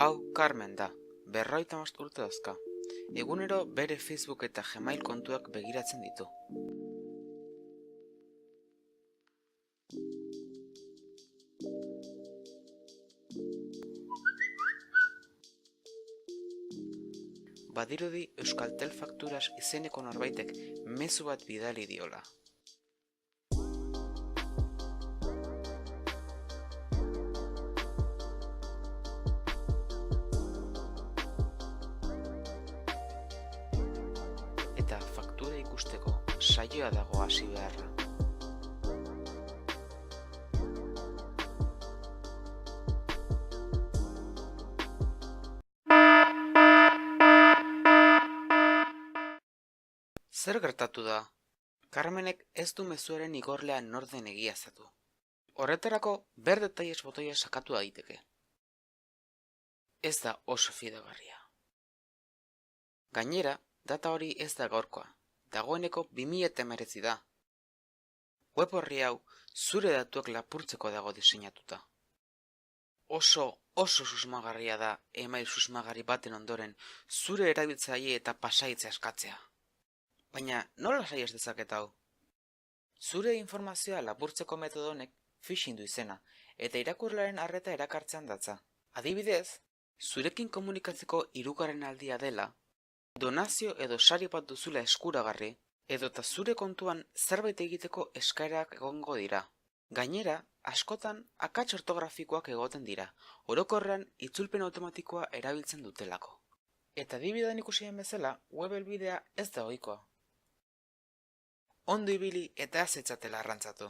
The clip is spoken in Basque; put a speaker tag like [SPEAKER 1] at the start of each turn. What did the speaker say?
[SPEAKER 1] Hau Carmen da, 55 urte dauzka. Egunero bere Facebook eta Gmail kontuak begiratzen ditu. Badirudi Euskaltel Fakturas izeneko norbaitek mezu bat bidali diola. Eta faktura ikusteko saioa dago hasi beharra. Zer gertatu da? Carmenek ez du mezuaren igorlea nor den egiaztatu. Horretarako ber detailes botoia sakatu daiteke. Ez da oso fidagarria. Gainera, data hori ez da gaurkoa, dagoeneko 2019 da. Web horri hau zure datuak lapurtzeko dago diseinatuta. Oso susmagarria da email susmagarri baten ondoren zure erabiltzaile eta pasahitza eskatzea. Baina nola saiez dezaket hau? Zure informazioa lapurtzeko metodo honek phishing du izena eta irakurlearen arreta erakartzean datza. Adibidez, zurekin komunikatzeko hirugarren aldia dela, donazio edo sari bat duzula eskuragarri, edota zure kontuan zerbait egiteko eskaerak egongo dira. Gainera, askotan akats ortografikoak egoten dira, orokorrean itzulpen automatikoa erabiltzen dutelako. Eta adibidean ikusien bezala, web helbidea ez da ohikoa. Ondo ibili eta ez etzatela arrantzatu.